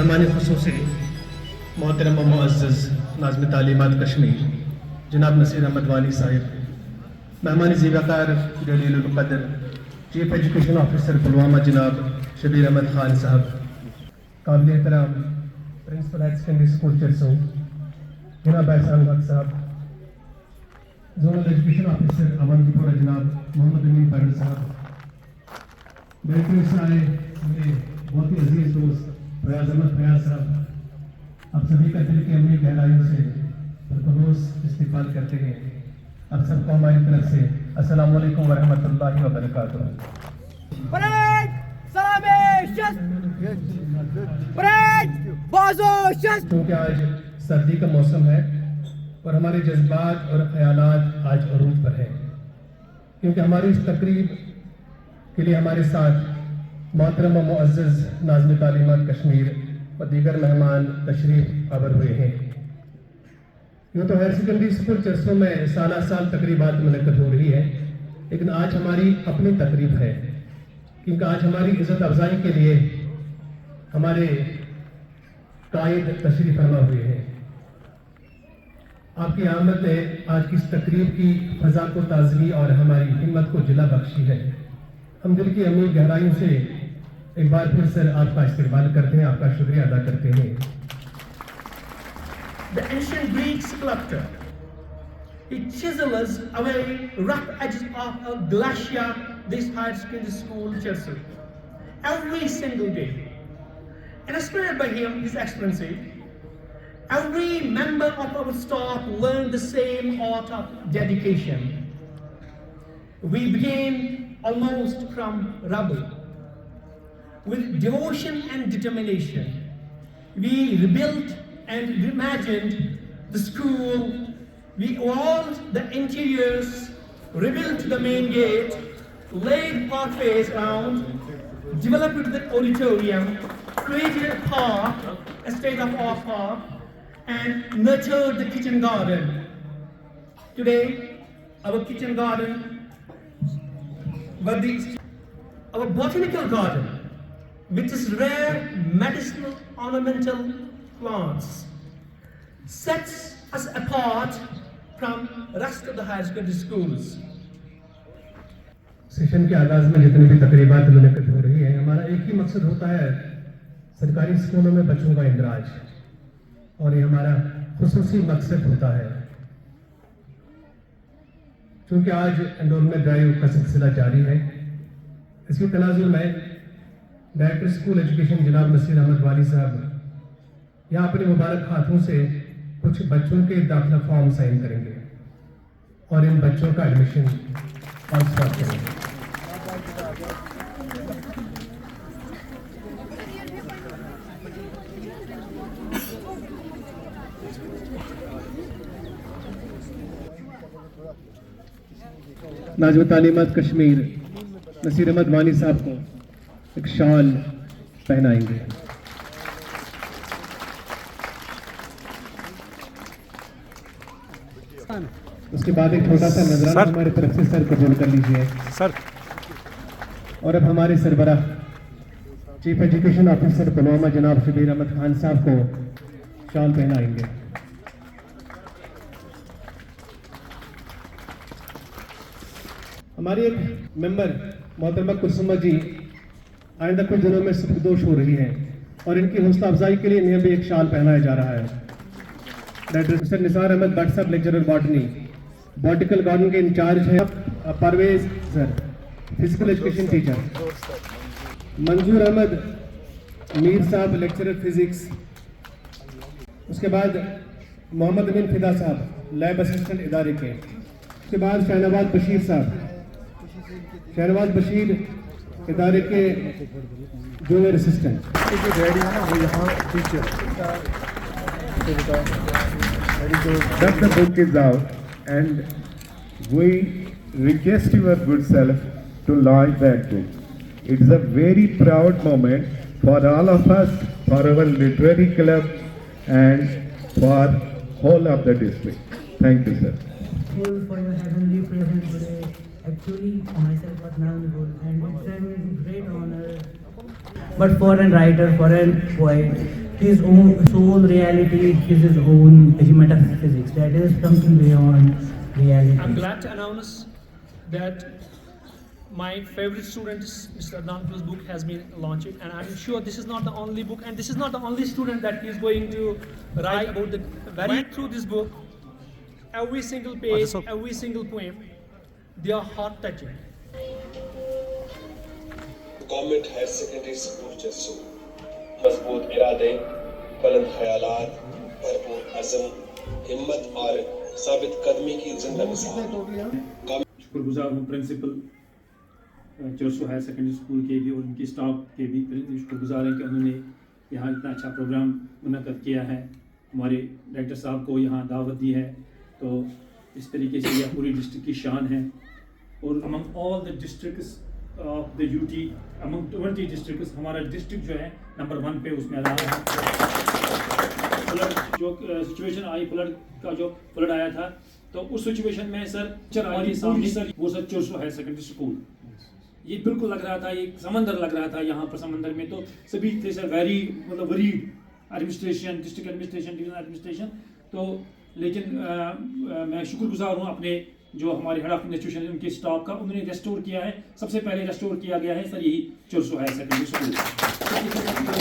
मेहमान ख़ुसूसी मोहतरम व मुअज़्ज़ज़ नाज़िम तालीमात कश्मीर जनाब नसीर अहमद वाली साहिब, मेहमान ज़ीबाकार जलीलुल क़द्र चीफ एजुकेशन ऑफिसर पुलवामा जनाब शबीर अहमद खान साहब, काबिल एहतराम प्रिंसिपल हायर सेकेंडरी स्कूल चरसों जनाब एहसान वक्त साहब, जोनल एजुकेशन ऑफिसर अवंतीपुरा जनाब मोहम्मद अमीन पढ़ साहब, डायरेक्टर सारे मेरे बहुत ही अजीज दोस्त फयाज अहमद फयाज साहब, आप सभी का दिल की अमीर गहराइयों से खुलूस इस्तेमाल करते हैं। आप सबको हमारी तरफ से अस्सलाम वालेकुम व रहमतुल्लाहि व बरकातुहू। क्योंकि आज सर्दी का मौसम है और हमारे जज्बात और ख्यालात आज अरूज पर हैं, क्योंकि हमारी इस तकरीब के लिए हमारे साथ मोहतरम व मुअज़्ज़ज़ नाज़िम तालीमात कश्मीर और दीगर मेहमान तशरीफ आवर हुए हैं। यूँ तो हायर सेकेंडरी स्कूल चरसों में साल तकरीबात मुनक़्क़द हो रही है, लेकिन आज हमारी अपनी तकरीब है, क्योंकि आज हमारी इज़्ज़त अफजाई के लिए हमारे कायद तशरीफ फरमा हुए हैं। आपकी आमद ने आज की इस तकरीब की फ़ज़ा को ताज़गी और हमारी हिम्मत को जिला बख्शी है। हम दिल की अमीर गहराइयों से एक बार फिर से आपका इस्तेमाल करते हैं, आपका शुक्रिया अदा करते हैं। The ancient Greek sculptor, he chisels away rough edges of a glacier, this higher secondary school Chelsea, every single day. And inspired by him, His Excellency, every member of our staff learned the same art of dedication. We began almost from rubble. With devotion and determination, we rebuilt and reimagined the school. We evolved the interiors, rebuilt the main gate, laid pathways around, developed the auditorium, created a park, a state-of-art park, and nurtured the kitchen garden. Today, our kitchen garden, our botanical garden, which is rare medicinal ornamental plants, sets us apart from rest of the higher secondary schools. Session के आगाज में जितनी भी तकरीबात मुनक़्क़द हो रही है, हमारा एक ही मकसद होता है सरकारी स्कूलों में बच्चों का इंदराज, और ये हमारा खुसूसी मकसद होता है। क्योंकि आज एनरोलमेंट ड्राइव का सिलसिला जारी है, इसके तनाजुर में डायरेक्टर स्कूल एजुकेशन जनाब नसीर अहमद वाली साहब यहाँ अपने मुबारक हाथों से कुछ बच्चों के दाखिला फॉर्म साइन करेंगे और इन बच्चों का एडमिशन और स्टार्ट करेंगे। नाज़िम तालीमात कश्मीर नसीर अहमद वानी साहब को एक शॉल पहनाएंगे। उसके बाद एक छोटा सा नजराना हमारी तरफ से सर कबूल कर लीजिए सर। और अब हमारे सरबराह चीफ एजुकेशन ऑफिसर पुलवामा जनाब शबीर अहमद खान साहब को शॉल पहनाएंगे। हमारी एक मेंबर मोहतरमा कुलसुमा जी आइंदा कुछ दिनों में सुखदोश हो रही हैं, और इनकी हौसला अफजाई के लिए इन्हें भी एक शाल पहनाया जा रहा है। Director mister Nisar Ahmad Bhat sahab lecturer botany, botanical garden के इंचार्ज हैं Parvez sir, physical education teacher, Manzoor Ahmad Mir साहब लेक्चरर फिजिक्स, उसके बाद मोहम्मद अमीन फिदा साहब लैब असिस्टेंट इदारे के, उसके बाद शहनवाज बशीर साहब, शहनवाज बशीर इदारे के junior assistant. That the book is out, and we request your good self to launch that book. It is a very proud moment for all of us, for our literary club, and for whole of the district. Thank you, sir. Thank you for your heavenly presence today. Actually, myself was memorable, and it's a great honor. But for a writer, for a poet, his own soul reality is his own metaphysics. That is something beyond reality. I'm glad to announce that my favorite student, Mr. Adnan's book has been launched, and I'm sure this is not the only book, and this is not the only student that is going to write about the very through this book. Every single page, every single poem, they are heart touching. Government higher secondary school Jassu मजबूत इरादे, बुलंद ख्यालात, भरपूर अज़म, हिम्मत और साबित कदमी की जिंदा मिसाल। शुक्रगुजार हूँ प्रिंसिपल चरसू हायर सेकेंडरी स्कूल के भी और उनके स्टाफ के भी शुक्रगुजार हैं कि उन्होंने यहाँ इतना अच्छा प्रोग्राम मुनक़द किया है, हमारे डायरेक्टर साहब को यहाँ दावत दी है। तो इस तरीके से यह पूरी डिस्ट्रिक्ट की शान है और among all the districts of the UT, among 20 districts, हमारा डिस्ट्रिक्ट जो है नंबर 1 पे उसमें आ रहा है। फ्लड जो सिचुएशन आई, फ्लड आया था, तो उस सिचुएशन में सर हमारे सामने सर वो सर चरसू हायर सेकेंडरी स्कूल, ये बिल्कुल लग रहा था, एक समंदर लग रहा था यहाँ पर। समंदर में तो सभी थे सर वेरी मतलब worried, administration, district administration, division administration. तो लेकिन मैं शुक्रगुजार हूँ अपने जो हमारे हेड ऑफ इंस्टीट्यूशन उनके स्टाफ का, उन्होंने रेस्टोर किया है। सबसे पहले रेस्टोर किया गया है सर यही Charsu higher secondary school.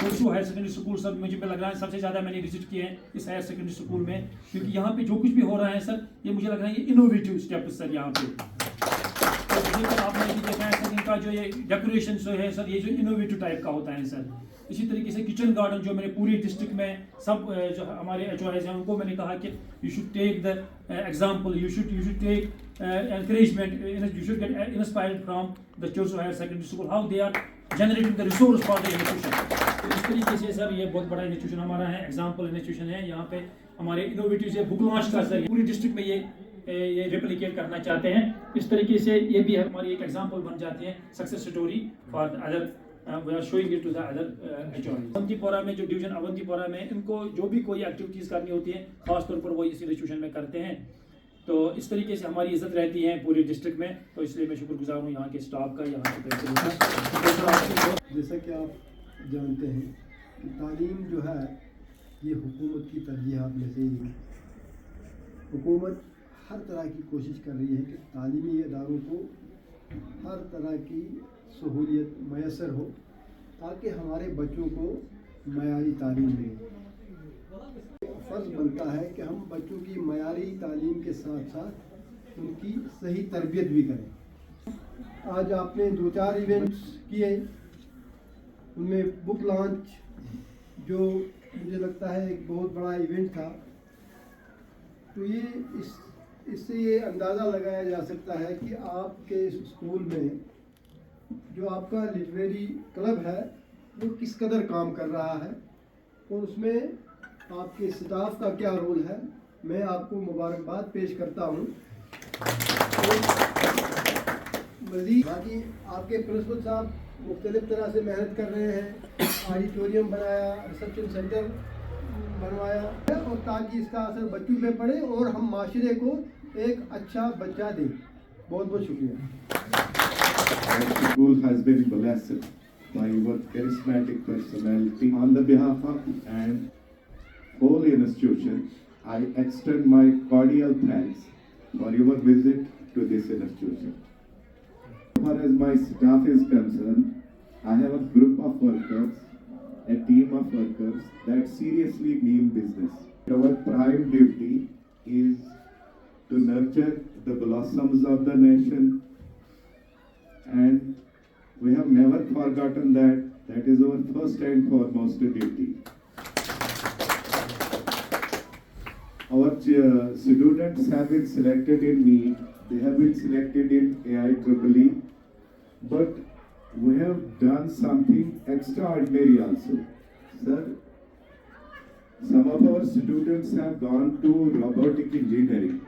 Charsu higher secondary school sir मुझे लग रहा है सबसे ज़्यादा मैंने विजिट किए हैं इस हायर सेकेंडरी स्कूल में, क्योंकि यहाँ पे जो कुछ भी हो रहा है सर, ये मुझे लग रहा है ये इनोवेटिव स्टेप सर यहाँ पे। तो आपने भी देखा है सर इनका जो ये डेकोरेशन जो है सर, ये जो इनोवेटिव टाइप का होता है सर। इसी तरीके से किचन गार्डन जो मैंने पूरी डिस्ट्रिक्ट में सब जो हमारे HOIs हैं उनको मैंने कहा कि you should take the example, you should take encouragement, you should get inspired from the Chorsu Higher Secondary School, how they are generating the resource for the institution। तो इस तरीके से सर ये बहुत बड़ा इंस्टीट्यूशन हमारा है, एग्जाम्पल इंस्टीट्यूशन है। यहाँ पे हमारे इनोवेटिव से बुक लॉन्च का सर पूरी डिस्ट्रिक्ट में ये रेप्लिकेट करना चाहते हैं। इस तरीके से ये भी हमारी एक एग्जाम्पल बन जाती है, success story for other, we are showing it to the other HOIs। Awantipora में जो डिवीजन अवंतीपोरा में इनको जो भी कोई एक्टिविटीज़ करनी होती है खासतौर पर वो इस इंस्टीट्यूशन में करते हैं। तो इस तरीके से हमारी इज्जत रहती है पूरे डिस्ट्रिक्ट में, तो इसलिए मैं शुक्रगुजार हूँ यहाँ के स्टाफ का, यहाँ के प्रिंसिपल का। जैसा कि आप जानते हैं कि तालीम जो है ये हुकूमत की तरजीहात में से ही है। हुकूमत हर तरह की कोशिश कर रही है कि तालीमी इदारों को हर तरह की सहूलियत मैसर हो ताकि हमारे बच्चों को मयारी तालीम मिले। फ़र्ज़ बनता है कि हम बच्चों की मयारी तालीम के साथ साथ उनकी सही तरबियत भी करें। आज आपने 2-4 इवेंट्स किए, उनमें बुक लॉन्च जो मुझे लगता है एक बहुत बड़ा इवेंट था। तो ये इससे ये अंदाज़ा लगाया जा सकता है कि आपके स्कूल में जो आपका लिटरेरी क्लब है वो किस कदर काम कर रहा है और उसमें आपके स्टाफ का क्या रोल है। मैं आपको मुबारकबाद पेश करता हूँ। मज़ीद बाकी आपके प्रिंसिपल साहब मुख्तलिफ़ तरह से मेहनत कर रहे हैं, ऑडिटोरियम बनाया, रिसेप्शन सेंटर बनवाया, और ताकि इसका असर बच्चों पे पड़े और हम माशरे को एक अच्छा बच्चा दें। बहुत बहुत शुक्रिया। The school has been blessed by your charismatic personality. On the behalf of and whole institution, I extend my cordial thanks for your visit to this institution. As far as my staff is concerned, I have a group of workers, a team of workers that seriously mean business. Our prime duty is to nurture the blossoms of the nation, and we have never forgotten that. That is our first and foremost duty. Our students have been selected in NEET, they have been selected in AIEEE, but we have done something extraordinary also. Sir, some of our students have gone to robotic engineering.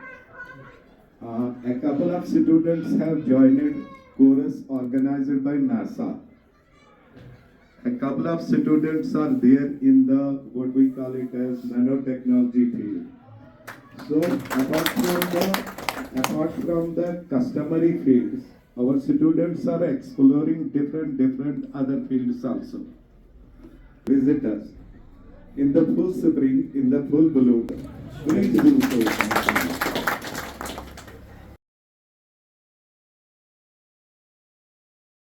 A couple of students have joined course organized by NASA. A couple of students are there in the what we call it as nanotechnology field. So apart from the customary fields, our students are exploring different other fields also. Visit us. in the full spring, in the full bloom. Please do so.